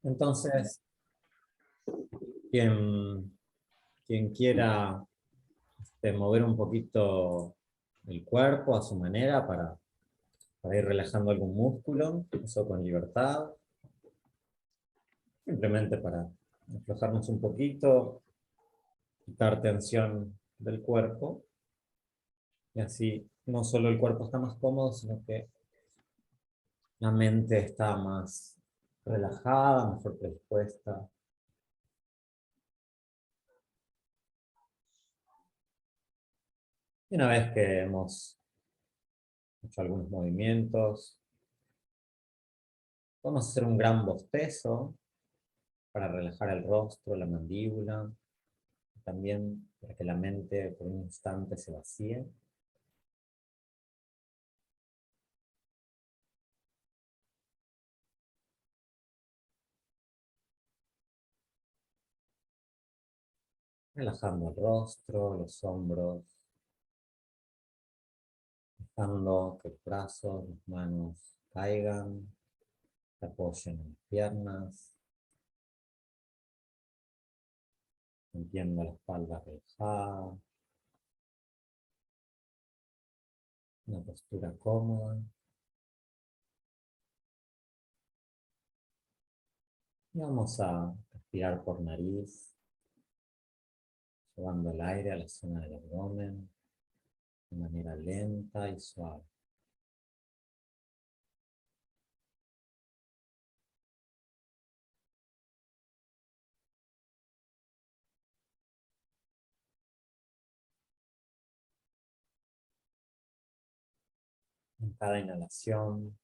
Entonces, quien, quien quiera mover un poquito el cuerpo a su manera para ir relajando algún músculo, eso con libertad, simplemente para aflojarnos un poquito, quitar tensión del cuerpo, y así no solo el cuerpo está más cómodo, sino que la mente está más relajada, mejor predispuesta. Y una vez que hemos hecho algunos movimientos, podemos hacer un gran bostezo para relajar el rostro, la mandíbula, también para que la mente por un instante se vacíe. Relajando el rostro, los hombros, dejando que los brazos, las manos caigan, se apoyen en las piernas, sintiendo la espalda relajada, una postura cómoda. Y vamos a respirar por nariz, llevando el aire a la zona del abdomen de manera lenta y suave. En cada inhalación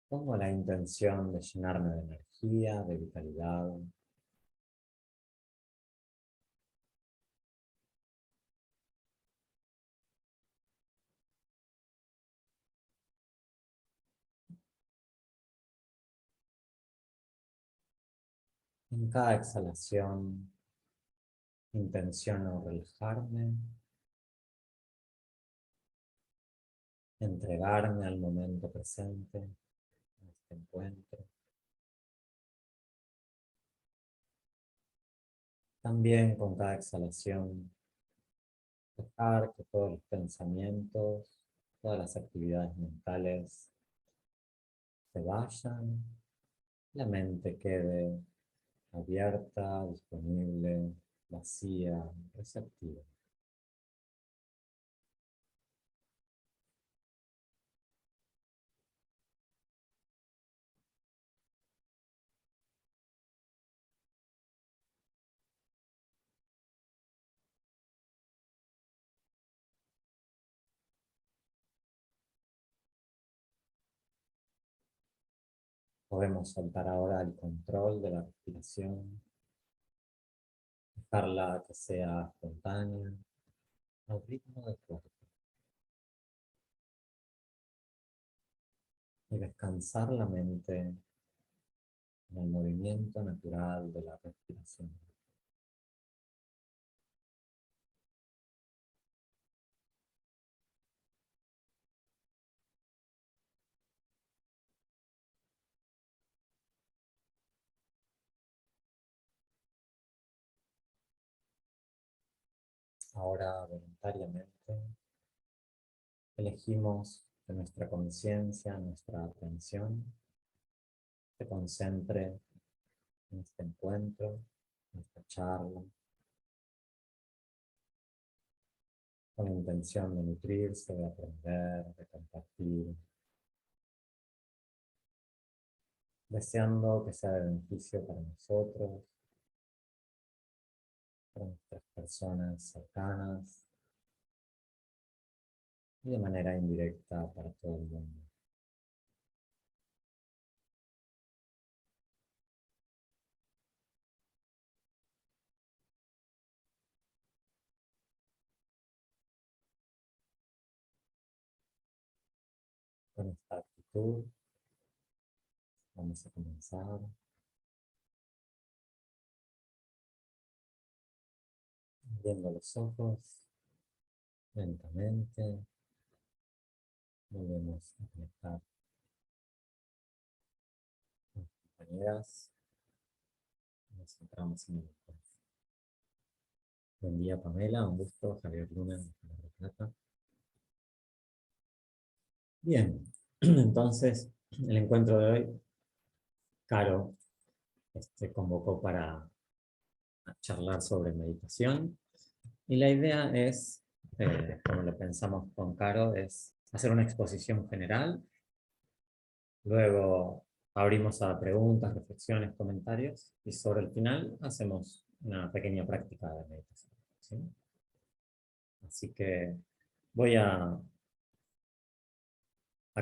pongo la intención de llenarme de energía, de vitalidad. En cada exhalación intenciono relajarme, entregarme al momento presente, a este encuentro. También con cada exhalación dejar que todos los pensamientos, todas las actividades mentales se vayan, la mente quede abierta, disponible, vacía, receptiva. Podemos soltar ahora el control de la respiración, dejarla que sea espontánea, al ritmo del cuerpo, y descansar la mente en el movimiento natural de la respiración. Ahora voluntariamente elegimos que nuestra conciencia, nuestra atención se concentre en este encuentro, en esta charla, con la intención de nutrirse, de aprender, de compartir, deseando que sea de beneficio para nosotros, para nuestras personas cercanas y de manera indirecta para todo el mundo. Con esta actitud vamos a comenzar abriendo los ojos lentamente. Volvemos a conectar con las compañeras. nos centramos en el cuerpo. Buen día, Pamela, un gusto, Javier Luna, de Mar del Plata. Bien, entonces, el encuentro de hoy, Caro convocó para charlar sobre meditación, y la idea es, como lo pensamos con Caro, es hacer una exposición general, luego abrimos a preguntas, reflexiones, comentarios, y sobre el final hacemos una pequeña práctica de meditación, ¿sí? Así que voy a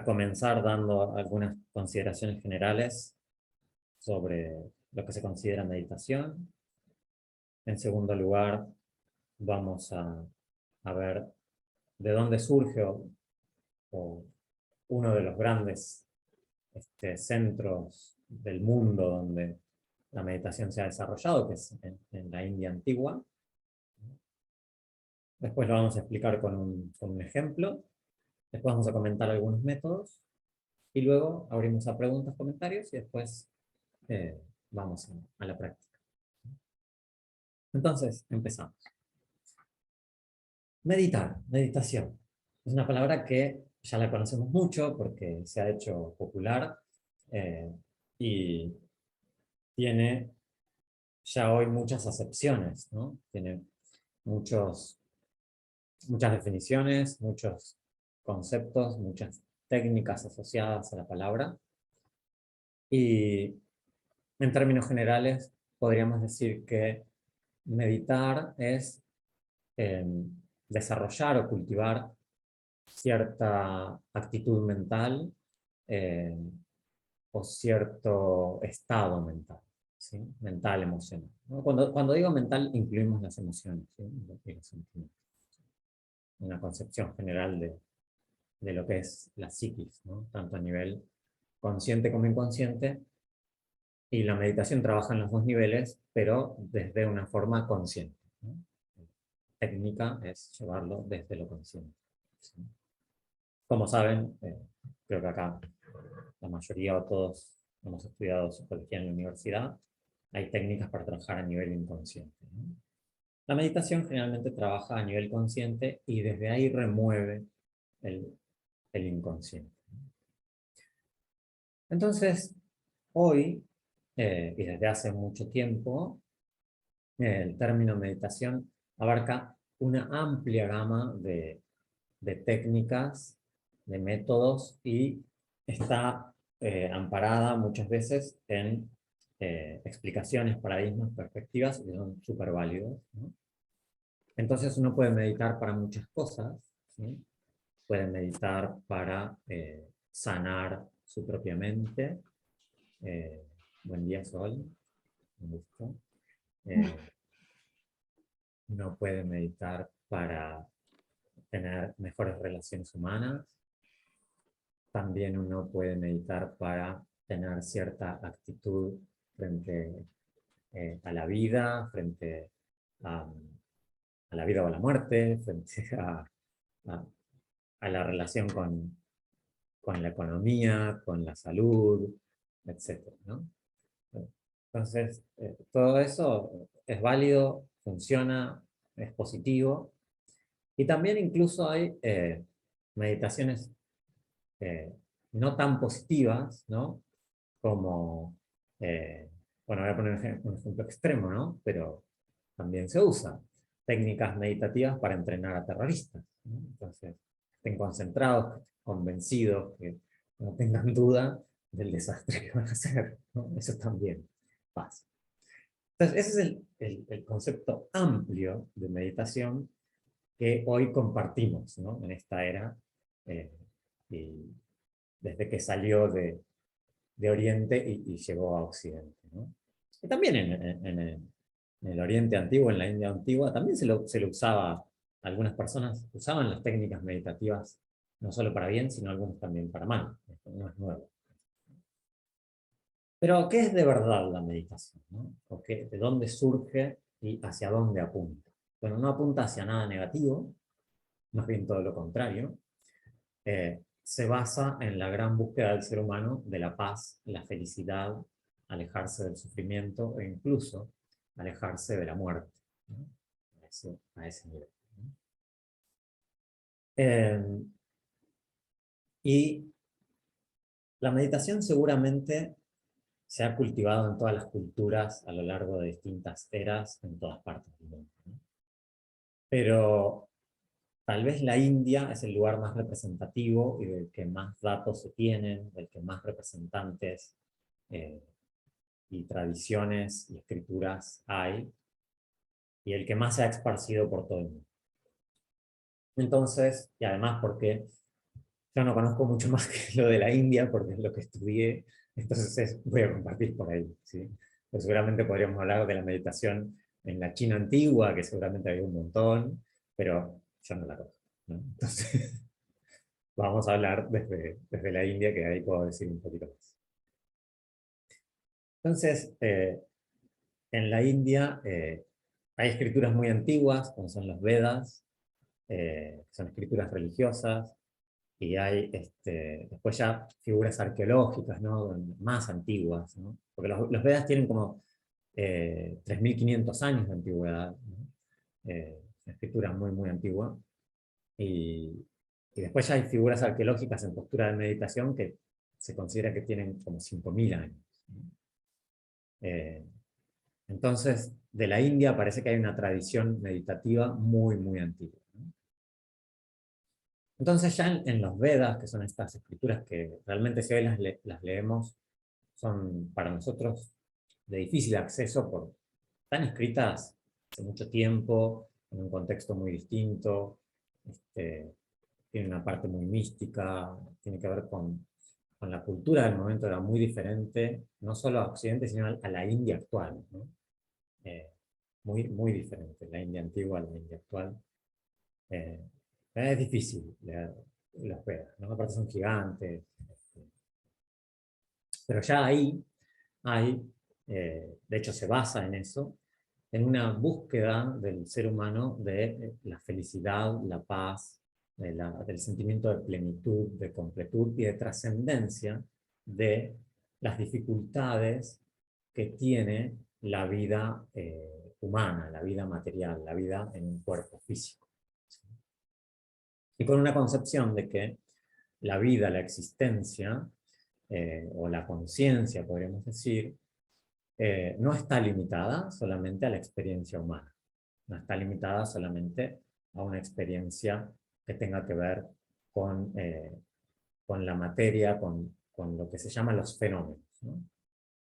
comenzar dando algunas consideraciones generales sobre lo que se considera meditación. En segundo lugar, vamos a ver de dónde surge o uno de los grandes centros del mundo donde la meditación se ha desarrollado, que es en la India antigua. Después lo vamos a explicar con un ejemplo. Después vamos a comentar algunos métodos. Y luego abrimos a preguntas, comentarios y después vamos a la práctica. Entonces, empezamos. Meditar, meditación. Es una palabra que ya la conocemos mucho porque se ha hecho popular y tiene ya hoy muchas acepciones, ¿no? Tiene muchas definiciones, muchos conceptos, muchas técnicas asociadas a la palabra. Y en términos generales, podríamos decir que meditar es desarrollar o cultivar cierta actitud mental o cierto estado mental, ¿sí? Mental, emocional, ¿no? Cuando digo mental, incluimos las emociones, ¿sí? Y los sentimientos. Una concepción general de lo que es la psiquis, ¿no? Tanto a nivel consciente como inconsciente. Y la meditación trabaja en los dos niveles, pero desde una forma consciente, ¿no? La técnica es llevarlo desde lo consciente, ¿sí? Como saben, creo que acá la mayoría o todos hemos estudiado psicología en la universidad, hay técnicas para trabajar a nivel inconsciente, ¿no? La meditación generalmente trabaja a nivel consciente y desde ahí remueve el inconsciente. Entonces, hoy, y desde hace mucho tiempo, el término meditación abarca una amplia gama de técnicas, de métodos, y está amparada muchas veces en explicaciones, paradigmas, perspectivas, que son súper válidos, ¿no? Entonces uno puede meditar para muchas cosas, ¿sí? Puede meditar para sanar su propia mente. Buen día, Sol. Un gusto. Uno puede meditar para tener mejores relaciones humanas. También uno puede meditar para tener cierta actitud frente a la vida, frente a la vida o a la muerte, frente a, a la relación con la economía, con la salud, etcétera, ¿no? Entonces, todo eso es válido, funciona, es positivo. Y también incluso hay meditaciones no tan positivas, ¿no? Como, bueno, voy a poner un ejemplo extremo, ¿no? Pero también se usa técnicas meditativas para entrenar a terroristas, ¿no? Entonces, estén concentrados, convencidos, que no tengan duda del desastre que van a hacer, ¿no? Eso también pasa. Entonces, ese es el concepto amplio de meditación que hoy compartimos, ¿no? En esta era, y desde que salió de Oriente y llegó a Occidente, ¿no? Y también en el Oriente antiguo, en la India antigua, también se lo usaba, algunas personas usaban las técnicas meditativas no solo para bien, sino algunos también para mal. Esto no es nuevo. Pero, ¿qué es de verdad la meditación, ¿no? ¿O de dónde surge y hacia dónde apunta? Bueno, no apunta hacia nada negativo, más bien todo lo contrario. Se basa en la gran búsqueda del ser humano de la paz, la felicidad, alejarse del sufrimiento e incluso alejarse de la muerte, ¿no? A ese nivel, ¿no? Y la meditación seguramente se ha cultivado en todas las culturas a lo largo de distintas eras en todas partes del mundo, ¿no? Pero tal vez la India es el lugar más representativo y del que más datos se tienen, del que más representantes eh, y tradiciones y escrituras hay, y el que más se ha esparcido por todo el mundo. Entonces, y además porque yo no conozco mucho más que lo de la India, porque es lo que estudié, entonces voy a compartir por ahí, ¿sí? Pues seguramente podríamos hablar de la meditación en la China antigua, que seguramente había un montón, pero yo no la conozco, ¿no? Entonces, vamos a hablar desde la India, que ahí puedo decir un poquito más. Entonces, en la India hay escrituras muy antiguas, como son los Vedas, que son escrituras religiosas, y hay después ya figuras arqueológicas, ¿no? Más antiguas, ¿no? Porque los Vedas tienen como 3.500 años de antigüedad, ¿no? Una escritura muy, muy antigua. Y después ya hay figuras arqueológicas en postura de meditación que se considera que tienen como 5.000 años, ¿no? Eh, entonces, de la India parece que hay una tradición meditativa muy, muy antigua, ¿no? Entonces ya en los Vedas, que son estas escrituras que realmente si hoy las leemos, son para nosotros de difícil acceso, porque están escritas hace mucho tiempo, en un contexto muy distinto, tiene una parte muy mística, tiene que ver con la cultura del momento, era muy diferente, no solo a Occidente, sino a la India actual, ¿no? Eh, muy, muy diferente, la India antigua a la India actual. Eh, es difícil leer los Vedas, ¿no? Aparte son gigantes, pero ya ahí hay, de hecho se basa en eso, en una búsqueda del ser humano de la felicidad, la paz, del sentimiento de plenitud, de completud y de trascendencia de las dificultades que tiene la vida humana, la vida material, la vida en un cuerpo físico. Y con una concepción de que la vida, la existencia, o la conciencia, podríamos decir, no está limitada solamente a la experiencia humana, no está limitada solamente a una experiencia que tenga que ver con la materia, con lo que se llama los fenómenos, ¿no?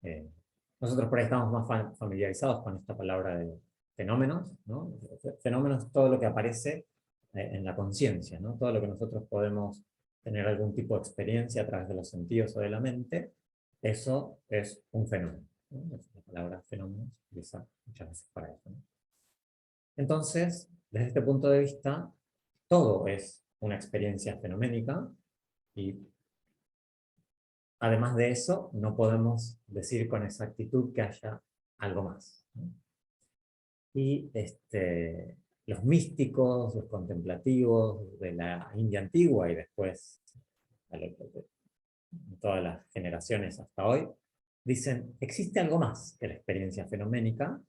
Eh, nosotros por ahí estamos más familiarizados con esta palabra de fenómenos, ¿no? Fenómenos es todo lo que aparece en la conciencia, ¿no? Todo lo que nosotros podemos tener algún tipo de experiencia a través de los sentidos o de la mente, eso es un fenómeno, ¿no? La palabra fenómeno se utiliza muchas veces para eso, ¿no? Entonces, desde este punto de vista, todo es una experiencia fenoménica y además de eso, no podemos decir con exactitud que haya algo más, ¿no? Y los místicos, los contemplativos de la India antigua y después todas las generaciones hasta hoy, dicen, existe algo más que la experiencia fenoménica,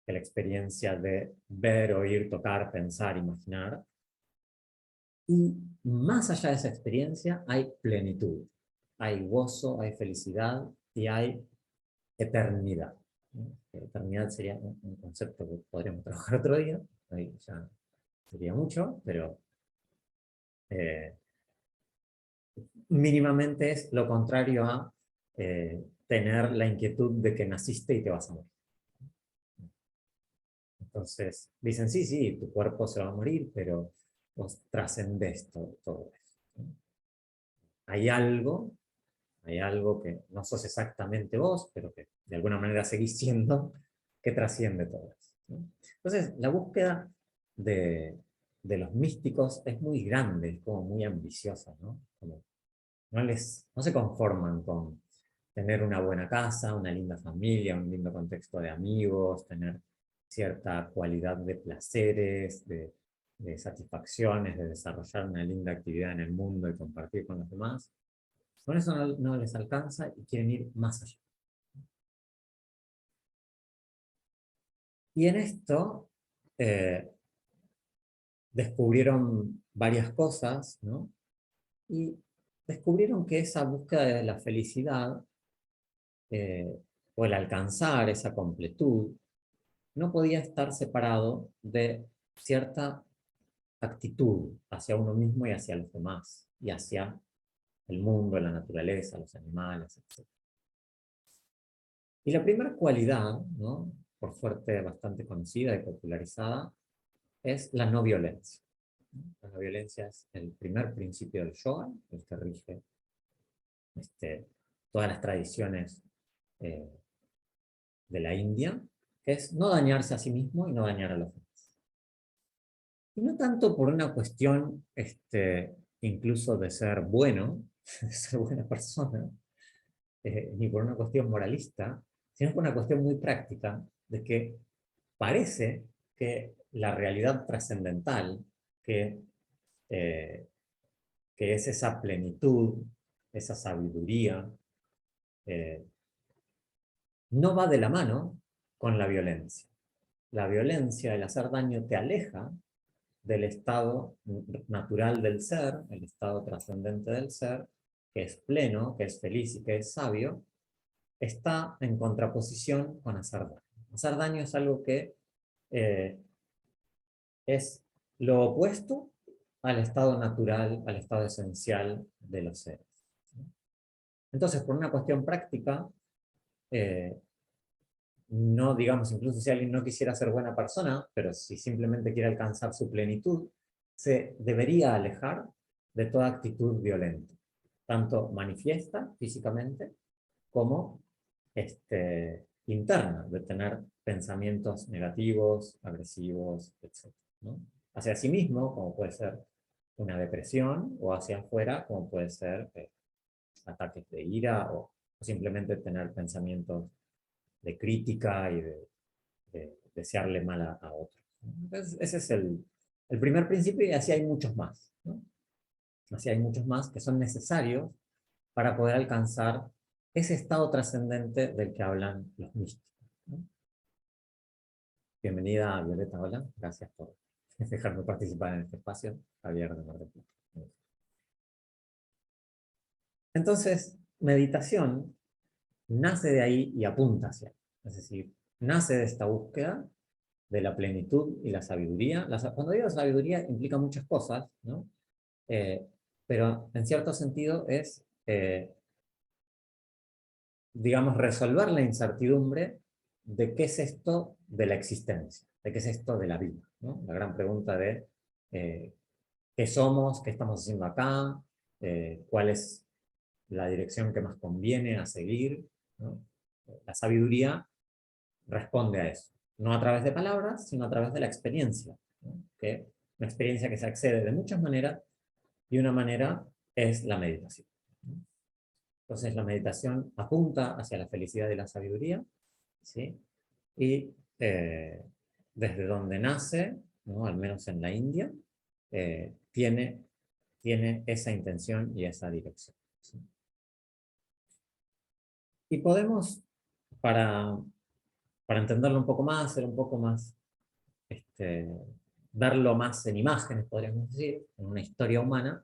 que la experiencia de ver, oír, tocar, pensar, imaginar. Y más allá de esa experiencia hay plenitud, hay gozo, hay felicidad y hay eternidad. Eternidad sería un concepto que podríamos trabajar otro día, ahí ya sería mucho, pero eh, mínimamente es lo contrario a tener la inquietud de que naciste y te vas a morir. Entonces, dicen, sí, sí, tu cuerpo se va a morir, pero vos trascendés todo eso, ¿no? Hay algo, hay algo que no sos exactamente vos, pero que de alguna manera seguís siendo, que trasciende todo eso, ¿no? Entonces, la búsqueda de, de los místicos es muy grande, es como muy ambiciosa, ¿no? Como no se conforman con tener una buena casa, una linda familia, un lindo contexto de amigos, tener cierta cualidad de placeres, de satisfacciones, de desarrollar una linda actividad en el mundo y compartir con los demás. Con eso no les alcanza y quieren ir más allá. Y en esto descubrieron varias cosas, ¿no? Y descubrieron que esa búsqueda de la felicidad, o el alcanzar esa completud, no podía estar separado de cierta actitud hacia uno mismo y hacia los demás, y hacia el mundo, la naturaleza, los animales, etc. Y la primera cualidad, ¿no?, por suerte bastante conocida y popularizada, es la no violencia. La no violencia es el primer principio del yoga, el que rige todas las tradiciones eh, de la India, que es no dañarse a sí mismo y no dañar a los demás. Y no tanto por una cuestión incluso de ser bueno, de ser buena persona, ni por una cuestión moralista, sino por una cuestión muy práctica de que parece que la realidad trascendental, que, eh, que es esa plenitud, esa sabiduría, eh, no va de la mano con la violencia. La violencia, el hacer daño, te aleja del estado natural del ser, el estado trascendente del ser, que es pleno, que es feliz y que es sabio, está en contraposición con hacer daño. Hacer daño es algo que eh, es lo opuesto al estado natural, al estado esencial de los seres. Entonces, por una cuestión práctica, eh, no, digamos, incluso si alguien no quisiera ser buena persona, pero si simplemente quiere alcanzar su plenitud, se debería alejar de toda actitud violenta, tanto manifiesta físicamente como interna, de tener pensamientos negativos, agresivos, etc., ¿no? Hacia sí mismo, como puede ser una depresión, o hacia afuera, como puede ser ataques de ira, o simplemente tener pensamientos de crítica y de desearle mal a otros. Entonces, ese es el primer principio, y así hay muchos más, ¿no? Así hay muchos más que son necesarios para poder alcanzar ese estado trascendente del que hablan los místicos, ¿no? Bienvenida, Violeta, hola, gracias por dejarme participar en este espacio. Javier de Mar del Plata. Entonces, meditación nace de ahí y apunta hacia ahí. Es decir, nace de esta búsqueda de la plenitud y la sabiduría. Cuando digo sabiduría implica muchas cosas, ¿no? Pero en cierto sentido es, digamos, resolver la incertidumbre de qué es esto de la existencia, de qué es esto de la vida, ¿no? La gran pregunta de qué somos, qué estamos haciendo acá, cuál es la dirección que más conviene a seguir, ¿no? La sabiduría responde a eso, no a través de palabras, sino a través de la experiencia, ¿no? Una experiencia que se accede de muchas maneras, y una manera es la meditación, ¿no? Entonces la meditación apunta hacia la felicidad y la sabiduría, ¿sí? Y desde donde nace, ¿no?, al menos en la India, tiene esa intención y esa dirección, ¿sí? Y podemos, para, para entenderlo un poco más, ser un poco más, verlo más en imágenes, podríamos decir, en una historia humana,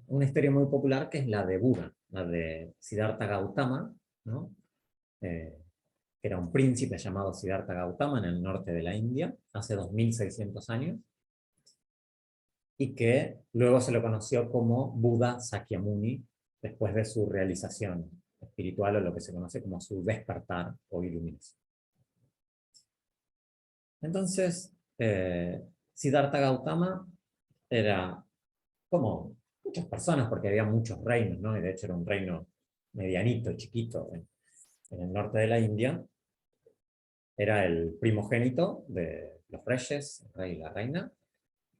una historia muy popular que es la de Buda, la de Siddhartha Gautama, ¿no? Que era un príncipe llamado Siddhartha Gautama en el norte de la India, hace 2600 años, y que luego se lo conoció como Buda Sakyamuni, después de su realización espiritual, o lo que se conoce como su despertar o iluminación. Entonces, Siddhartha Gautama era como muchas personas, porque había muchos reinos, ¿no? Y de hecho era un reino medianito, chiquito, en el norte de la India. Era el primogénito de los reyes, el rey y la reina,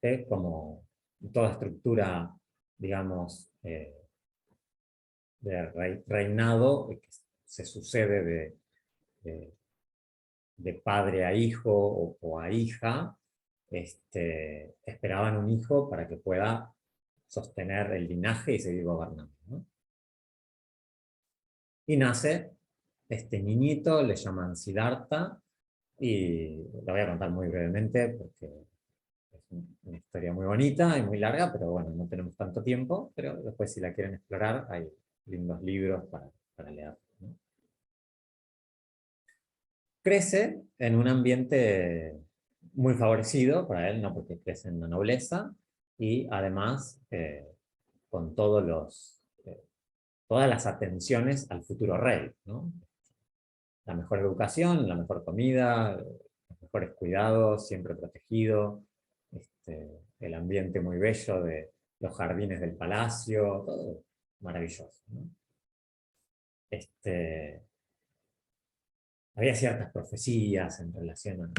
que, como toda estructura, digamos, de reinado, que se sucede de, de padre a hijo o a hija, esperaban un hijo para que pueda sostener el linaje y seguir gobernando, ¿no? Y nace este niñito, le llaman Siddhartha, Y la voy a contar muy brevemente porque es una historia muy bonita y muy larga, pero bueno, no tenemos tanto tiempo, pero después si la quieren explorar hay lindos libros para leer, ¿no? Crece en un ambiente muy favorecido para él, ¿no? Porque crece en la nobleza y además con todas las atenciones al futuro rey, ¿no? La mejor educación, la mejor comida, los mejores cuidados, siempre protegido, el ambiente muy bello de los jardines del palacio, todo maravilloso, ¿no? Este, Había ciertas profecías en relación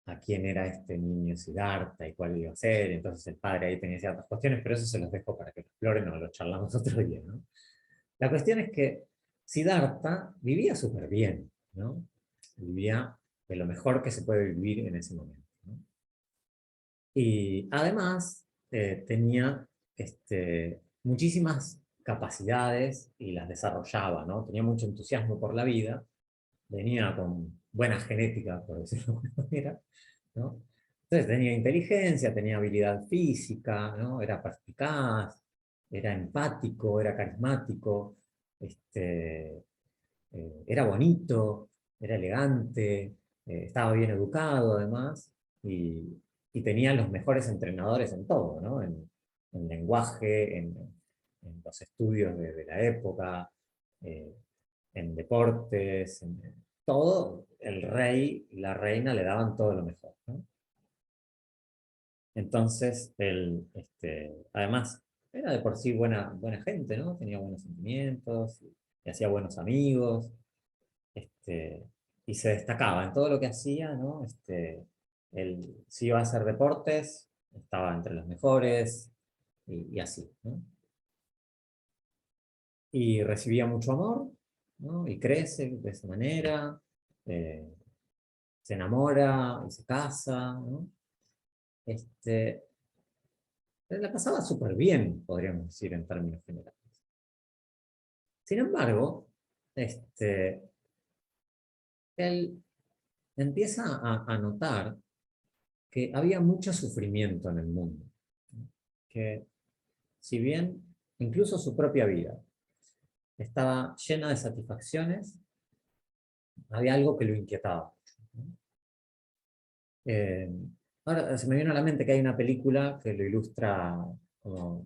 a quién era este niño Siddhartha y cuál iba a ser, entonces el padre ahí tenía ciertas cuestiones, pero eso se los dejo para que lo exploren o lo charlamos otro día, ¿no? La cuestión es que Siddhartha vivía súper bien, ¿no? Vivía de lo mejor que se puede vivir en ese momento, ¿no? Y además tenía muchísimas capacidades y las desarrollaba, ¿no? Tenía mucho entusiasmo por la vida, venía con buena genética, por decirlo de alguna manera, ¿no? Entonces tenía inteligencia, tenía habilidad física, ¿no? Era perspicaz, era empático, era carismático, era bonito, era elegante, estaba bien educado además, y tenía los mejores entrenadores en todo, ¿no? En lenguaje, en los estudios de la época, eh, en deportes, en todo, el rey y la reina le daban todo lo mejor, ¿no? Entonces, él, además, era de por sí buena gente, ¿no? Tenía buenos sentimientos, y hacía buenos amigos, este, y se destacaba en todo lo que hacía, ¿no? Él, si iba a hacer deportes, estaba entre los mejores, y así, ¿no? Y recibía mucho amor, ¿no? Y crece de esa manera, eh, se enamora y se casa, ¿no? Este, la pasaba súper bien, podríamos decir en términos generales. Sin embargo, él empieza a notar que había mucho sufrimiento en el mundo, ¿no? Que si bien incluso su propia vida estaba llena de satisfacciones, había algo que lo inquietaba, ¿no? Eh, Ahora se me viene a la mente que hay una película que lo ilustra como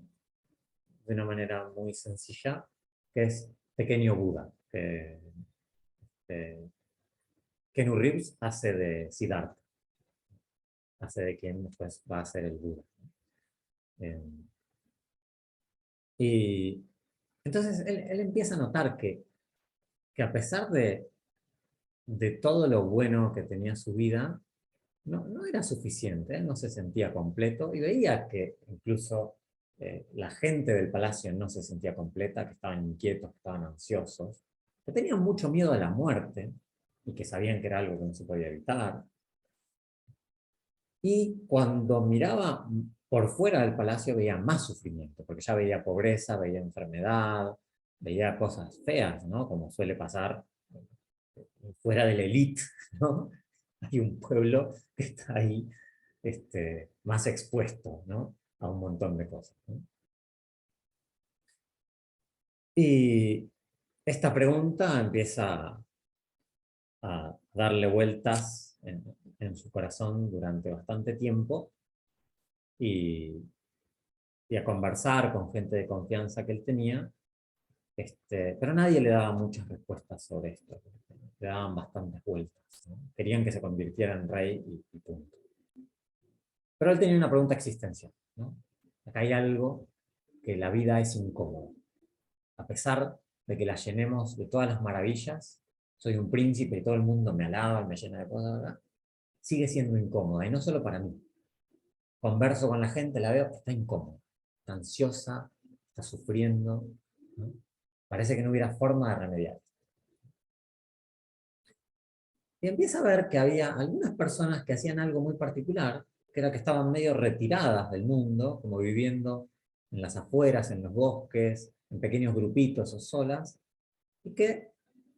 de una manera muy sencilla, que es Pequeño Buda, que Keanu Reeves hace de Siddhartha, hace de quien después va a ser el Buda. Eh, y entonces él empieza a notar que a pesar de todo lo bueno que tenía su vida, no era suficiente, él no se sentía completo y veía que incluso la gente del palacio no se sentía completa, que estaban inquietos, que estaban ansiosos, que tenían mucho miedo a la muerte y que sabían que era algo que no se podía evitar. Y cuando miraba por fuera del palacio veía más sufrimiento, porque ya veía pobreza, veía enfermedad, veía cosas feas, ¿no? Como suele pasar fuera de la élite, ¿no? Hay un pueblo que está ahí más expuesto, ¿no? A un montón de cosas, ¿no? Y esta pregunta empieza a darle vueltas en su corazón durante bastante tiempo y, y a conversar con gente de confianza que él tenía, pero nadie le daba muchas respuestas sobre esto, le daban bastantes vueltas, ¿no? Querían que se convirtiera en rey y punto. Pero él tenía una pregunta existencial, ¿no? Acá hay algo que la vida es incómoda. A pesar de que la llenemos de todas las maravillas, soy un príncipe y todo el mundo me alaba y me llena de cosas, ¿verdad? Sigue siendo incómoda, y no solo para mí. Converso con la gente, la veo, está incómoda, está ansiosa, está sufriendo, ¿no? Parece que no hubiera forma de remediar. Y empieza a ver que había algunas personas que hacían algo muy particular, que era que estaban medio retiradas del mundo, como viviendo en las afueras, en los bosques, en pequeños grupitos o solas, y que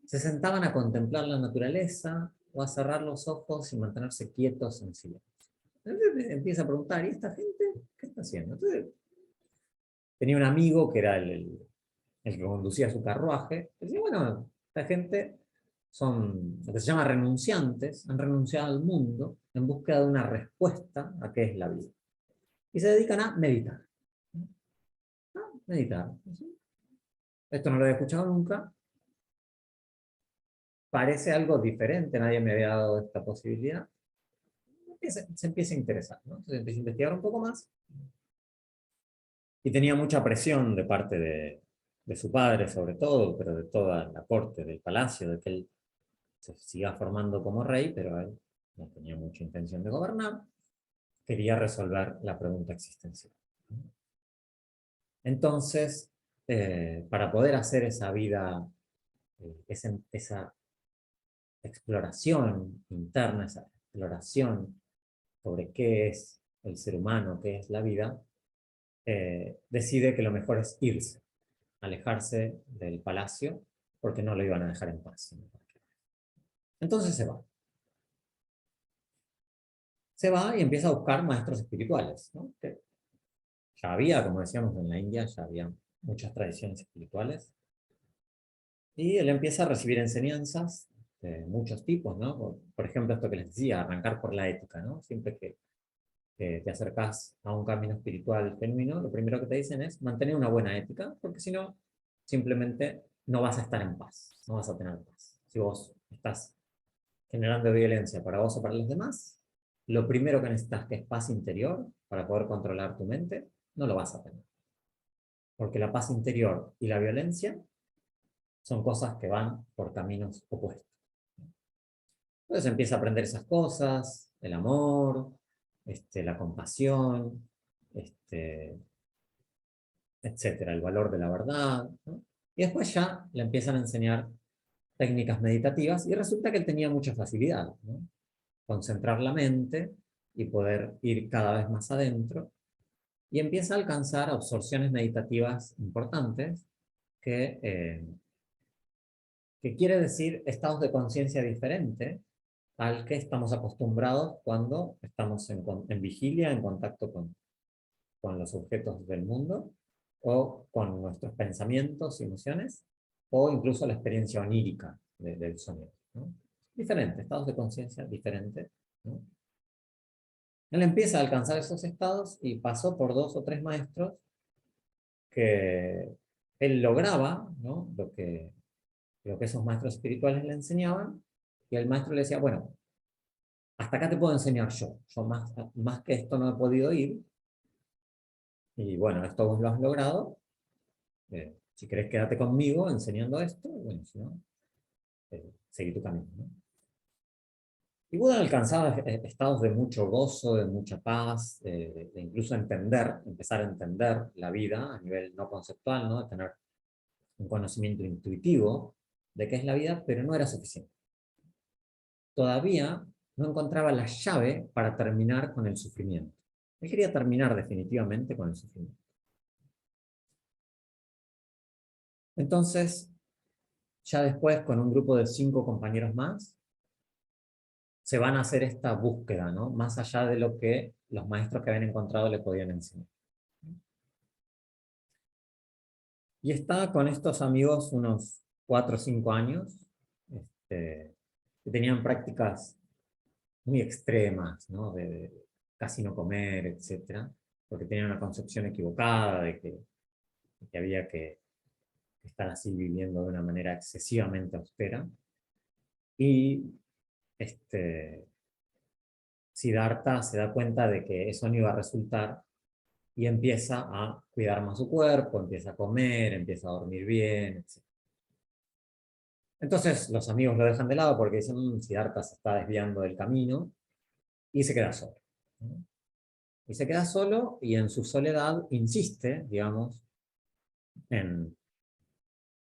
se sentaban a contemplar la naturaleza, o a cerrar los ojos y mantenerse quietos en silencio. Entonces empieza a preguntar, ¿y esta gente qué está haciendo? Entonces, tenía un amigo que era el que conducía su carruaje. Y decía, bueno, esta gente son lo que se llama renunciantes, han renunciado al mundo en búsqueda de una respuesta a qué es la vida. Y se dedican a meditar. Meditar. Esto no lo había escuchado nunca. Parece algo diferente, nadie me había dado esta posibilidad. Se empieza a interesar, ¿no? Entonces empieza a investigar un poco más. Y tenía mucha presión de parte de su padre, sobre todo, pero de toda la corte del palacio, de que él se siga formando como rey, pero él no tenía mucha intención de gobernar. Quería resolver la pregunta existencial. Entonces, para poder hacer esa vida, esa exploración interna, esa exploración sobre qué es el ser humano, qué es la vida, decide que lo mejor es irse, alejarse del palacio, porque no lo iban a dejar en paz. Entonces se va. Se va y empieza a buscar maestros espirituales, ¿no? Que ya había, como decíamos, en la India ya había muchas tradiciones espirituales. Y él empieza a recibir enseñanzas de muchos tipos, ¿no? Por ejemplo, esto que les decía, arrancar por la ética, ¿no? Siempre que te acercás a un camino espiritual genuino, lo primero que te dicen es mantener una buena ética, porque si no, simplemente no vas a estar en paz, no vas a tener paz. Si vos estás generando violencia para vos o para los demás, lo primero que necesitas, que es paz interior, para poder controlar tu mente, no lo vas a tener. Porque la paz interior y la violencia son cosas que van por caminos opuestos. Entonces empieza a aprender esas cosas, el amor, la compasión, etcétera, el valor de la verdad, ¿no? Y después ya le empiezan a enseñar técnicas meditativas y resulta que él tenía mucha facilidad, ¿no? Concentrar la mente y poder ir cada vez más adentro y empieza a alcanzar absorciones meditativas importantes que quiere decir estados de conciencia diferentes al que estamos acostumbrados cuando estamos en vigilia, en contacto con los objetos del mundo, o con nuestros pensamientos y emociones, o incluso la experiencia onírica del sonido, ¿no? Diferentes, estados de conciencia diferentes, ¿no? Él empieza a alcanzar esos estados y pasó por 2 o 3 maestros que él lograba, ¿no? Lo que esos maestros espirituales le enseñaban, y el maestro le decía, bueno, hasta acá te puedo enseñar yo más que esto no he podido ir, y bueno, esto vos lo has logrado, si querés quédate conmigo enseñando esto, bueno, si no, seguí tu camino, ¿no? Y Buda alcanzaba estados de mucho gozo, de mucha paz, de incluso empezar a entender la vida a nivel no conceptual, ¿no? De tener un conocimiento intuitivo de qué es la vida, pero no era suficiente. Todavía no encontraba la llave para terminar con el sufrimiento. Él quería terminar definitivamente con el sufrimiento. Entonces, ya después, con un grupo de 5 compañeros más, se van a hacer esta búsqueda, ¿no? Más allá de lo que los maestros que habían encontrado le podían enseñar. Y está con estos amigos unos 4 o 5 años, que tenían prácticas muy extremas, ¿no? De casi no comer, etcétera, porque tenían una concepción equivocada de que había que estar así viviendo de una manera excesivamente austera. Y Siddhartha se da cuenta de que eso no iba a resultar y empieza a cuidar más su cuerpo, empieza a comer, empieza a dormir bien, etc. Entonces los amigos lo dejan de lado porque dicen, Siddhartha se está desviando del camino, y se queda solo, ¿no? Y se queda solo y en su soledad insiste, digamos, en,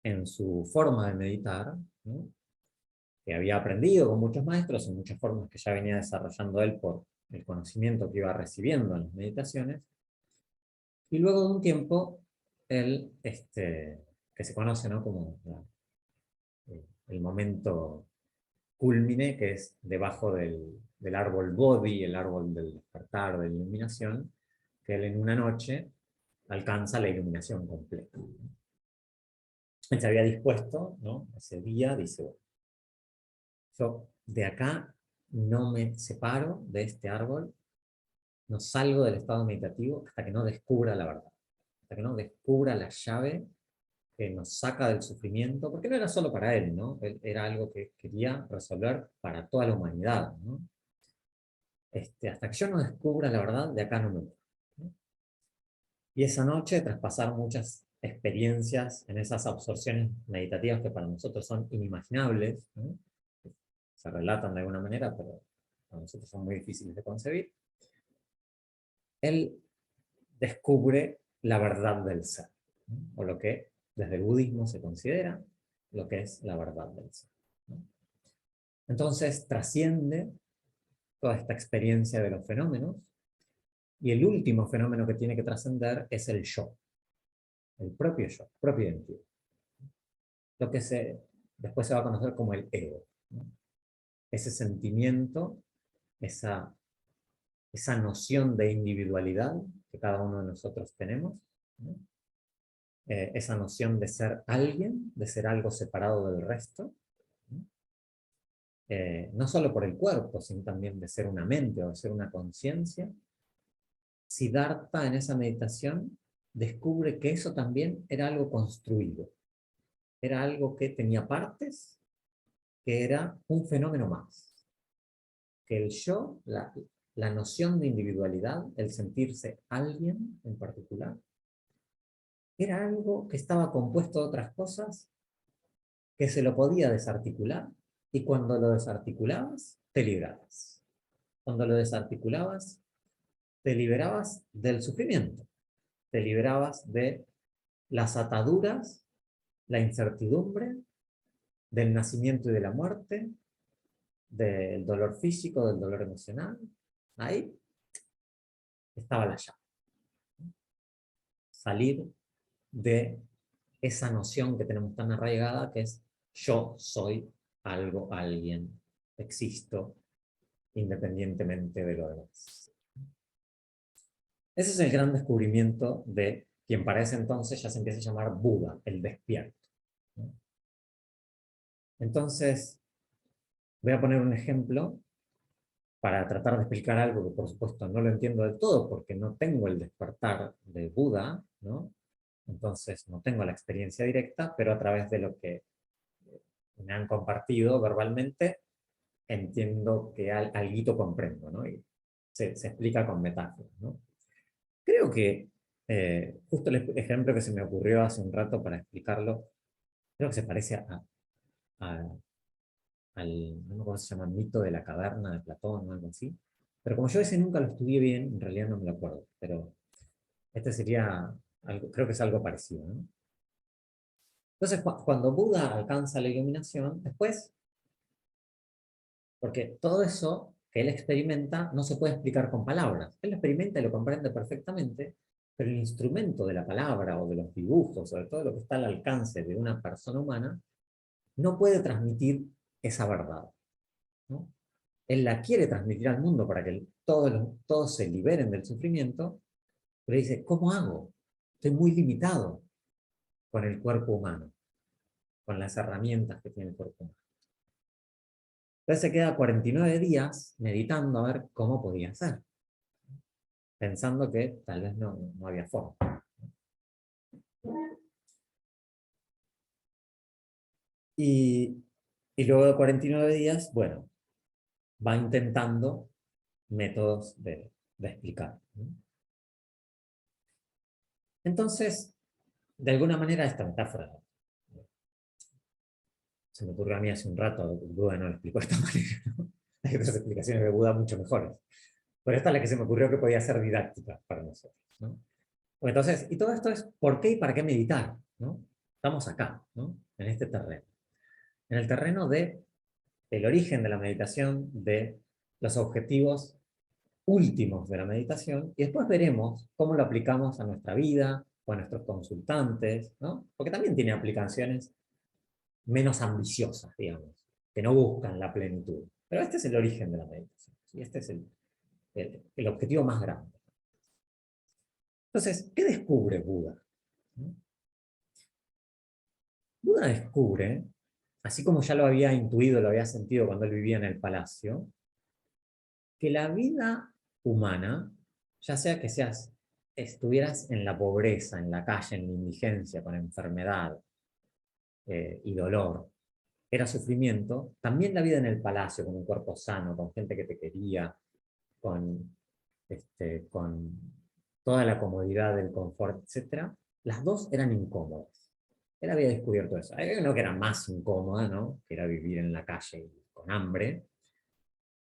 en su forma de meditar, ¿no? Que había aprendido con muchos maestros en muchas formas que ya venía desarrollando él por el conocimiento que iba recibiendo en las meditaciones. Y luego de un tiempo, él, que se conoce, ¿no? Como el momento cúlmine, que es debajo del árbol Bodhi, el árbol del despertar, de la iluminación, que él en una noche alcanza la iluminación completa. Él se había dispuesto, ¿no? Ese día, dice, bueno, yo de acá no me separo de este árbol, no salgo del estado meditativo hasta que no descubra la verdad, hasta que no descubra la llave que nos saca del sufrimiento, porque no era solo para él, ¿no? Él era algo que quería resolver para toda la humanidad, ¿no? Hasta que yo no descubra la verdad, de acá no me voy, ¿no? Y esa noche, tras pasar muchas experiencias en esas absorciones meditativas que para nosotros son inimaginables, ¿no? Se relatan de alguna manera, pero para nosotros son muy difíciles de concebir, él descubre la verdad del ser, ¿no? O lo que desde el budismo se considera lo que es la verdad del ser, ¿no? Entonces trasciende toda esta experiencia de los fenómenos, y el último fenómeno que tiene que trascender es el yo, el propio yo, propia identidad. Lo que después se va a conocer como el ego, ¿no? Ese sentimiento, esa noción de individualidad que cada uno de nosotros tenemos, ¿no? Esa noción de ser alguien, de ser algo separado del resto, ¿no? No solo por el cuerpo, sino también de ser una mente o de ser una conciencia. Siddhartha en esa meditación descubre que eso también era algo construido, era algo que tenía partes, que era un fenómeno más, que el yo, la noción de individualidad, el sentirse alguien en particular, era algo que estaba compuesto de otras cosas, que se lo podía desarticular, y cuando lo desarticulabas, te liberabas. Cuando lo desarticulabas, te liberabas del sufrimiento, te liberabas de las ataduras, la incertidumbre, del nacimiento y de la muerte, del dolor físico, del dolor emocional. Ahí estaba la llave. Salir de esa noción que tenemos tan arraigada, que es yo soy algo, alguien, existo, independientemente de lo demás. Ese es el gran descubrimiento de quien para ese entonces ya se empieza a llamar Buda, el despierto, ¿no? Entonces, voy a poner un ejemplo para tratar de explicar algo que por supuesto no lo entiendo del todo porque no tengo el despertar de Buda, ¿no? Entonces no tengo la experiencia directa, pero a través de lo que me han compartido verbalmente, entiendo que alguito comprendo, ¿no? Y se explica con metáforas, ¿no? Creo que justo el ejemplo que se me ocurrió hace un rato para explicarlo, creo que se parece a- al, no me acuerdo cómo se llama, mito de la caverna de Platón o algo así. Pero como yo ese nunca lo estudié bien, en realidad no me lo acuerdo. Pero este sería, algo, creo que es algo parecido, ¿no? Entonces, cuando Buda alcanza la iluminación, después, porque todo eso que él experimenta no se puede explicar con palabras. Él lo experimenta y lo comprende perfectamente, pero el instrumento de la palabra o de los dibujos, sobre todo lo que está al alcance de una persona humana, no puede transmitir esa verdad, ¿no? Él la quiere transmitir al mundo para que todos se liberen del sufrimiento, pero dice, ¿cómo hago? Estoy muy limitado con el cuerpo humano, con las herramientas que tiene el cuerpo humano. Entonces se queda 49 días meditando a ver cómo podía hacer, pensando que tal vez no había forma. Y, y luego de 49 días, bueno, va intentando métodos de explicar, ¿no? Entonces, de alguna manera esta metáfora se me ocurrió a mí hace un rato, Buda no lo explicó de esta manera, ¿no? Hay otras explicaciones de Buda mucho mejores. Pero esta es la que se me ocurrió que podía ser didáctica para nosotros, ¿no? Entonces, y todo esto es ¿por qué y para qué meditar, ¿no? Estamos acá, ¿no? En este terreno. En el terreno de el origen de la meditación, de los objetivos últimos de la meditación, y después veremos cómo lo aplicamos a nuestra vida o a nuestros consultantes, ¿no? Porque también tiene aplicaciones menos ambiciosas, digamos. que no buscan la plenitud. Pero este es el origen de la meditación. ¿Sí? Este es el objetivo más grande. Entonces, ¿qué descubre Buda? Buda descubre, así como ya lo había intuido, lo había sentido cuando él vivía en el palacio, que la vida humana, ya sea que estuvieras en la pobreza, en la calle, en la indigencia, con enfermedad y dolor, era sufrimiento, también la vida en el palacio, con un cuerpo sano, con gente que te quería, con, con toda la comodidad del confort, etc., las dos eran incómodas. Él había descubierto eso. Hay uno que era más incómoda, ¿no? Que era vivir en la calle con hambre,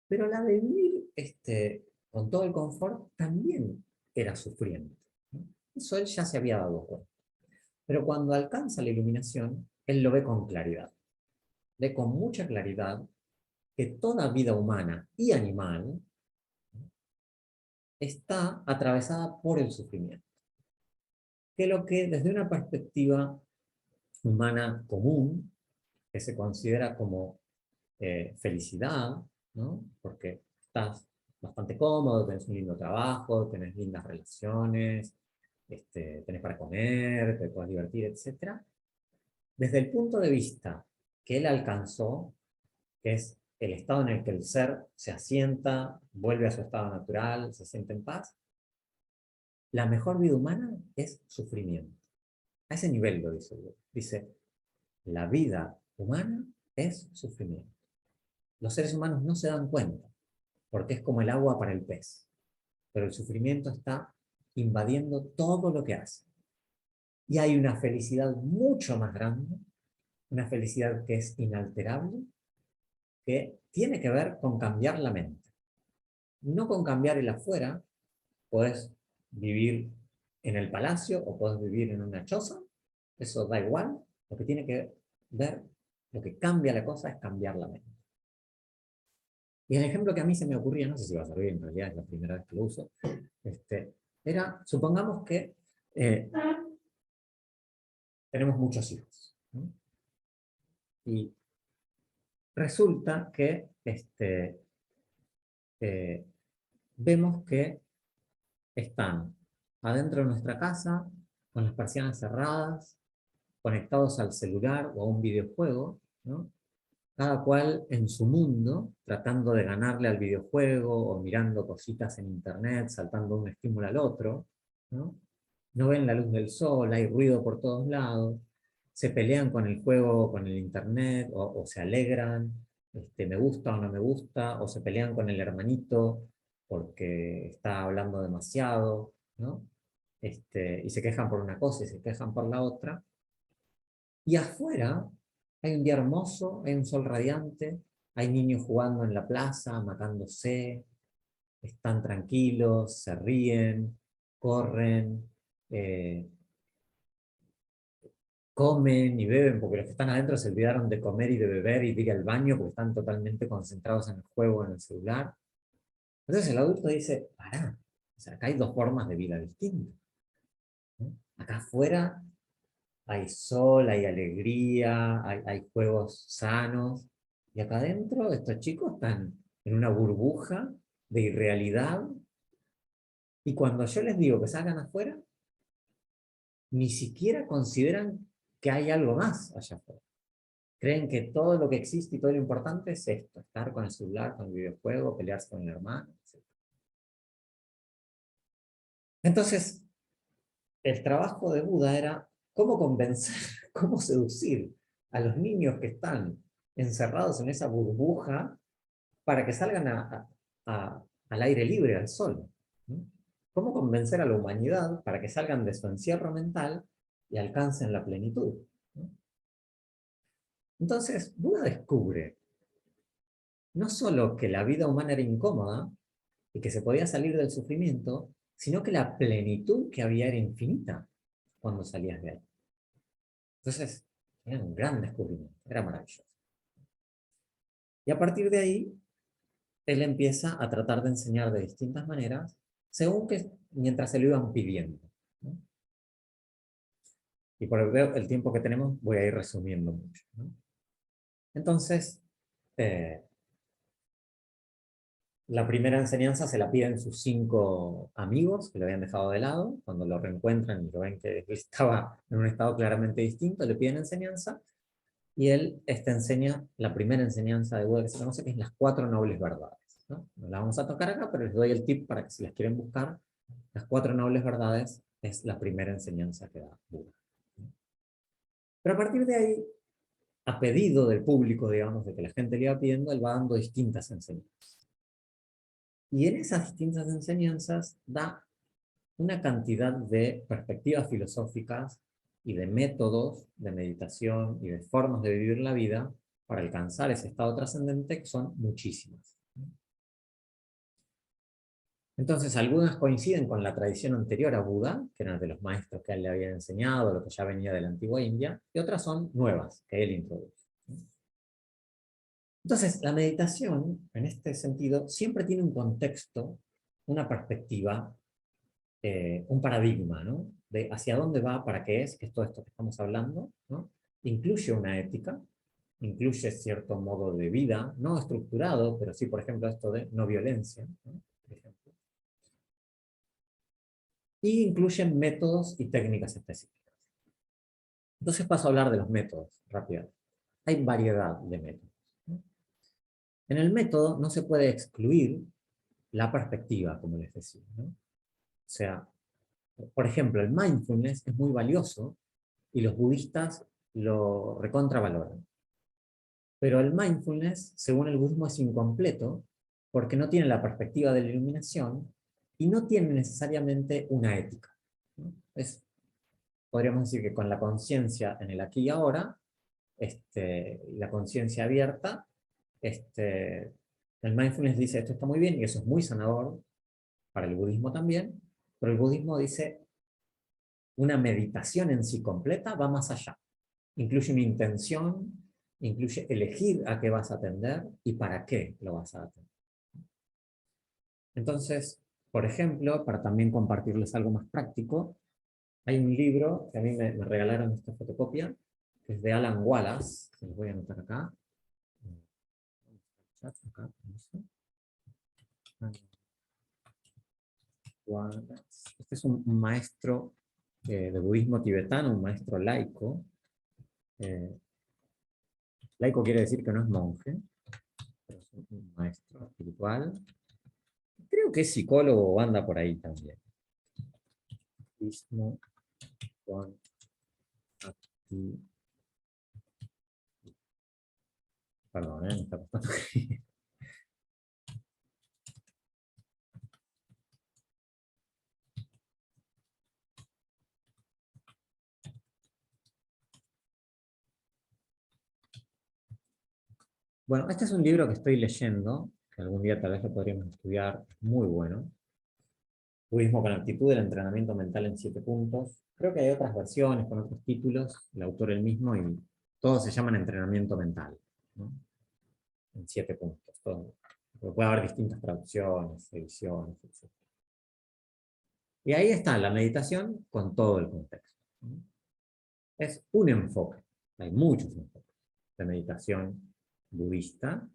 pero la de vivir con todo el confort también era sufriente, ¿no? Eso él ya se había dado cuenta. Pero cuando alcanza la iluminación, él lo ve con claridad. Ve con mucha claridad que toda vida humana y animal está atravesada por el sufrimiento. Que lo que desde una perspectiva humana común, que se considera como felicidad, ¿no? Porque estás bastante cómodo, tenés un lindo trabajo, tenés lindas relaciones, tenés para comer, te puedes divertir, etc. Desde el punto de vista que él alcanzó, que es el estado en el que el ser se asienta, vuelve a su estado natural, se siente en paz, la mejor vida humana es sufrimiento. A ese nivel lo dice Dios. Dice, la vida humana es sufrimiento. Los seres humanos no se dan cuenta, porque es como el agua para el pez. Pero el sufrimiento está invadiendo todo lo que hace. Y hay una felicidad mucho más grande, una felicidad que es inalterable, que tiene que ver con cambiar la mente. No con cambiar el afuera, podés vivir en el palacio o podés vivir en una choza, eso da igual, lo que tiene que ver, lo que cambia la cosa es cambiar la mente. Y el ejemplo que a mí se me ocurría, no sé si va a servir, en realidad es la primera vez que lo uso, era, supongamos que tenemos muchos hijos, ¿no? Y resulta que eh, vemos que están adentro de nuestra casa, con las persianas cerradas, conectados al celular o a un videojuego, ¿no? Cada cual en su mundo, tratando de ganarle al videojuego o mirando cositas en internet, saltando de un estímulo al otro, ¿no? No ven la luz del sol, hay ruido por todos lados, se pelean con el juego, con el internet, o se alegran, me gusta o no me gusta, o se pelean con el hermanito porque está hablando demasiado, ¿no? Y se quejan por una cosa y se quejan por la otra. Y afuera hay un día hermoso, hay un sol radiante, hay niños jugando en la plaza, matándose, están tranquilos, se ríen, corren, eh, comen y beben, porque los que están adentro se olvidaron de comer y de beber y de ir al baño porque están totalmente concentrados en el juego, en el celular. Entonces el adulto dice, pará, o sea, acá hay dos formas de vida distintas, ¿no? Acá afuera hay sol, hay alegría, hay juegos sanos, y acá adentro estos chicos están en una burbuja de irrealidad, y cuando yo les digo que salgan afuera, ni siquiera consideran que hay algo más allá afuera. Creen que todo lo que existe y todo lo importante es esto, estar con el celular, con el videojuego, pelearse con el hermano, etc. Entonces, el trabajo de Buda era cómo convencer, cómo seducir a los niños que están encerrados en esa burbuja para que salgan al aire libre, al sol, ¿no? Cómo convencer a la humanidad para que salgan de su encierro mental y alcancen la plenitud, ¿no? Entonces, Buda descubre no solo que la vida humana era incómoda y que se podía salir del sufrimiento, sino que la plenitud que había era infinita cuando salías de ahí. Entonces, era un gran descubrimiento, era maravilloso. Y a partir de ahí, él empieza a tratar de enseñar de distintas maneras, según que mientras se lo iban pidiendo, ¿no? Y por el tiempo que tenemos, voy a ir resumiendo mucho, ¿no? Entonces, Eh, la primera enseñanza se la piden sus 5 amigos que lo habían dejado de lado. Cuando lo reencuentran y lo ven que él estaba en un estado claramente distinto, le piden enseñanza. Y él enseña la primera enseñanza de Buda que se conoce, que es las 4 nobles verdades. ¿No? No la vamos a tocar acá, pero les doy el tip para que si las quieren buscar. Las 4 nobles verdades es la primera enseñanza que da Buda. Pero a partir de ahí, a pedido del público, digamos, de que la gente le iba pidiendo, él va dando distintas enseñanzas. Y en esas distintas enseñanzas da una cantidad de perspectivas filosóficas y de métodos de meditación y de formas de vivir la vida para alcanzar ese estado trascendente que son muchísimas. Entonces, algunas coinciden con la tradición anterior a Buda, que eran de los maestros que él le había enseñado, lo que ya venía de la antigua India, y otras son nuevas, que él introduce. Entonces, la meditación, en este sentido, siempre tiene un contexto, una perspectiva, un paradigma, ¿no? De hacia dónde va, para qué es, que es todo esto que estamos hablando, ¿no? Incluye una ética, incluye cierto modo de vida, no estructurado, pero sí, por ejemplo, esto de no violencia, ¿no? Por ejemplo. Y incluyen métodos y técnicas específicas. Entonces paso a hablar de los métodos, rápido. Hay variedad de métodos, ¿no? En el método no se puede excluir la perspectiva, como les decía, ¿no? O sea, por ejemplo, el mindfulness es muy valioso y los budistas lo recontravaloran. Pero el mindfulness, según el budismo, es incompleto porque no tiene la perspectiva de la iluminación y no tiene necesariamente una ética, ¿no? Podríamos decir que con la conciencia en el aquí y ahora, la conciencia abierta, el mindfulness dice esto está muy bien y eso es muy sanador para el budismo también, pero el budismo dice una meditación en sí completa va más allá. Incluye una intención, incluye elegir a qué vas a atender y para qué lo vas a atender. Entonces, por ejemplo, para también compartirles algo más práctico, hay un libro que a mí me regalaron esta fotocopia, que es de Alan Wallace, que les voy a anotar acá. Este es un maestro de budismo tibetano, un maestro laico. Laico quiere decir que no es monje, pero es un maestro espiritual. Creo que es psicólogo o anda por ahí también. Budismo con actividad. Perdón, me está costando. Bueno, este es un libro que estoy leyendo, que algún día tal vez lo podríamos estudiar, muy bueno. Budismo con actitud, el entrenamiento mental en 7 puntos. Creo que hay otras versiones con otros títulos, el autor el mismo, y todos se llaman entrenamiento mental, ¿no? En 7 puntos. Todo. Puede haber distintas traducciones, ediciones, etc. Y ahí está la meditación con todo el contexto, ¿no? Es un enfoque. Hay muchos enfoques de meditación budista.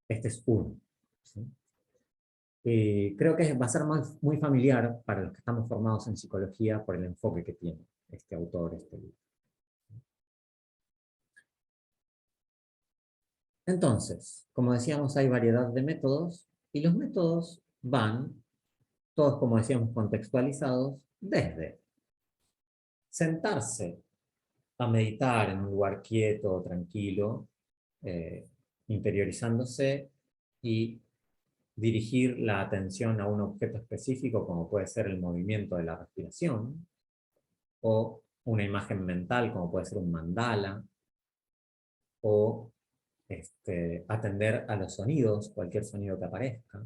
Este es uno, ¿sí? Creo que va a ser muy familiar para los que estamos formados en psicología por el enfoque que tiene este autor, este libro. Entonces, como decíamos, hay variedad de métodos y los métodos van, todos como decíamos, contextualizados desde sentarse a meditar en un lugar quieto, tranquilo, eh, interiorizándose y dirigir la atención a un objeto específico, como puede ser el movimiento de la respiración, o una imagen mental, como puede ser un mandala, o atender a los sonidos, cualquier sonido que aparezca.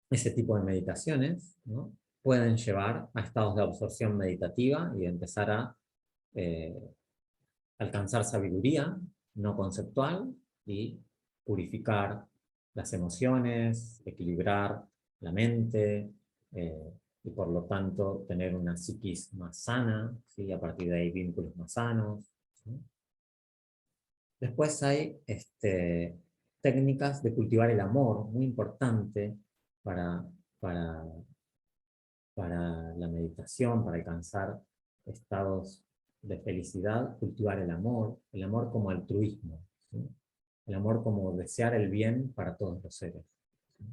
Ese tipo de meditaciones, ¿no?, pueden llevar a estados de absorción meditativa y empezar a eh, alcanzar sabiduría no conceptual y purificar las emociones, equilibrar la mente, y por lo tanto tener una psiquis más sana, ¿sí?, a partir de ahí vínculos más sanos, ¿sí? Después hay técnicas de cultivar el amor, muy importante para, para, para la meditación, para alcanzar estados de felicidad, cultivar el amor como altruismo, ¿sí? El amor como desear el bien para todos los seres. ¿Sí?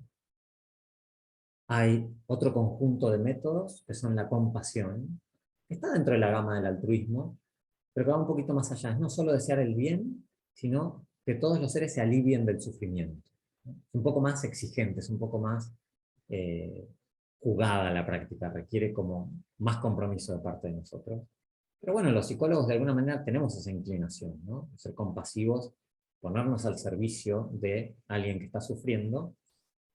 Hay otro conjunto de métodos que son la compasión, que está dentro de la gama del altruismo, pero que va un poquito más allá. Es no solo desear el bien, sino que todos los seres se alivien del sufrimiento. Es un poco más exigente, es un poco más eh, jugada la práctica, requiere como más compromiso de parte de nosotros. Pero bueno, los psicólogos de alguna manera tenemos esa inclinación, ¿no? Ser compasivos, ponernos al servicio de alguien que está sufriendo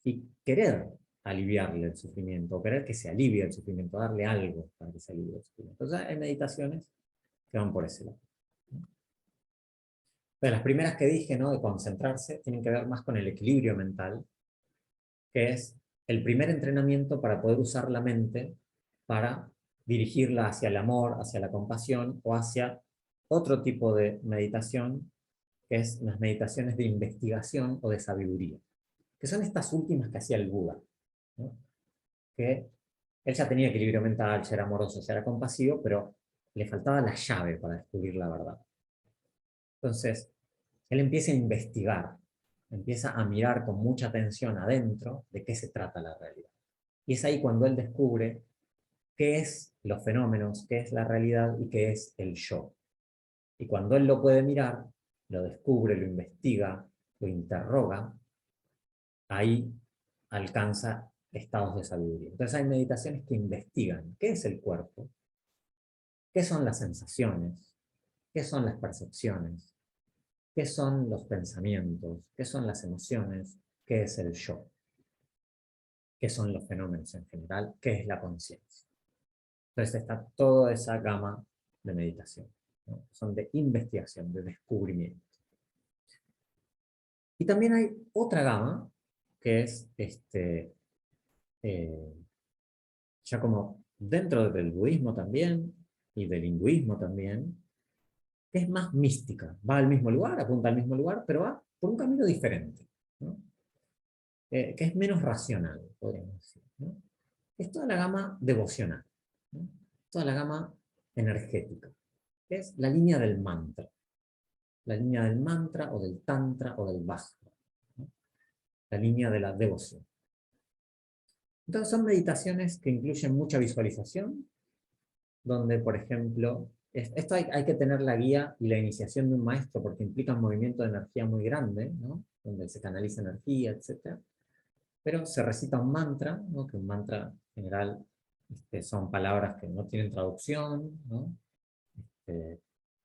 y querer aliviarle el sufrimiento, o querer que se alivie el sufrimiento, darle algo para que se alivie el sufrimiento. Entonces hay meditaciones que van por ese lado. Pero las primeras que dije, ¿no? De concentrarse, tienen que ver más con el equilibrio mental, que es el primer entrenamiento para poder usar la mente para dirigirla hacia el amor, hacia la compasión o hacia otro tipo de meditación, que es las meditaciones de investigación o de sabiduría, que son estas últimas que hacía el Buda, ¿no? Que él ya tenía equilibrio mental, ya era amoroso, ya era compasivo, pero le faltaba la llave para descubrir la verdad. Entonces, él empieza a investigar, empieza a mirar con mucha atención adentro de qué se trata la realidad. Y es ahí cuando él descubre qué es los fenómenos, qué es la realidad y qué es el yo. Y cuando él lo puede mirar, lo descubre, lo investiga, lo interroga, ahí alcanza estados de sabiduría. Entonces hay meditaciones que investigan qué es el cuerpo, qué son las sensaciones, qué son las percepciones, qué son los pensamientos, qué son las emociones, qué es el yo, qué son los fenómenos en general, qué es la conciencia. Entonces está toda esa gama de meditación, ¿no? Son de investigación, de descubrimiento. Y también hay otra gama que es eh, ya como dentro del budismo también y del hinduismo también, que es más mística. Va al mismo lugar, apunta al mismo lugar, pero va por un camino diferente, ¿no? Que es menos racional, podríamos decir, ¿no? Es toda la gama devocional, ¿no? Toda la gama energética, que es la línea del mantra. La línea del mantra o del tantra o del vajra, ¿no? La línea de la devoción. Entonces son meditaciones que incluyen mucha visualización, donde, por ejemplo, esto hay que tener la guía y la iniciación de un maestro porque implica un movimiento de energía muy grande, ¿no? Donde se canaliza energía, etc. Pero se recita un mantra, ¿no? Que un mantra en general son palabras que no tienen traducción, ¿no?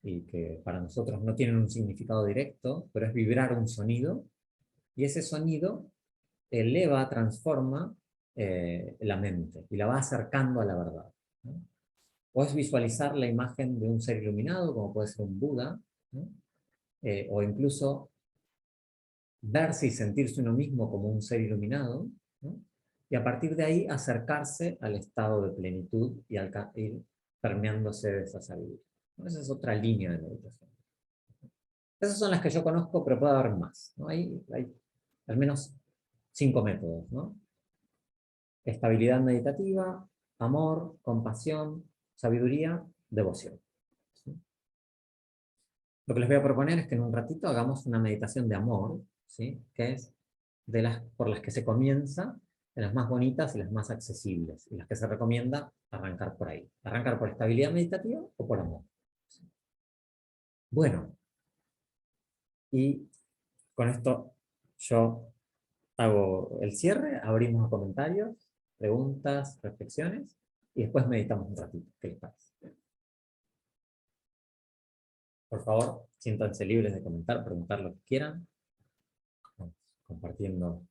Y que para nosotros no tienen un significado directo, pero es vibrar un sonido, y ese sonido eleva, transforma la mente y la va acercando a la verdad, ¿no? O es visualizar la imagen de un ser iluminado, como puede ser un Buda, ¿no? O incluso verse y sentirse uno mismo como un ser iluminado, ¿no? Y a partir de ahí acercarse al estado de plenitud y ir permeándose de esa sabiduría, ¿no? Esa es otra línea de meditación. Esas son las que yo conozco, pero puede haber más, ¿no? Hay al menos 5 métodos, ¿no? Estabilidad meditativa, amor, compasión, sabiduría, devoción, ¿sí? Lo que les voy a proponer es que en un ratito hagamos una meditación de amor, ¿sí? Que es por las que se comienza, de las más bonitas y las más accesibles, y las que se recomienda arrancar por ahí. Arrancar por estabilidad meditativa o por amor, ¿sí? Bueno, y con esto yo hago el cierre, abrimos a comentarios, preguntas, reflexiones, y después meditamos un ratito. ¿Qué les parece? Por favor, siéntanse libres de comentar, preguntar lo que quieran. Vamos compartiendo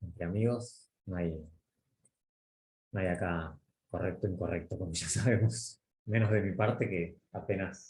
entre amigos. No hay acá correcto o incorrecto, como ya sabemos. Menos de mi parte, que apenas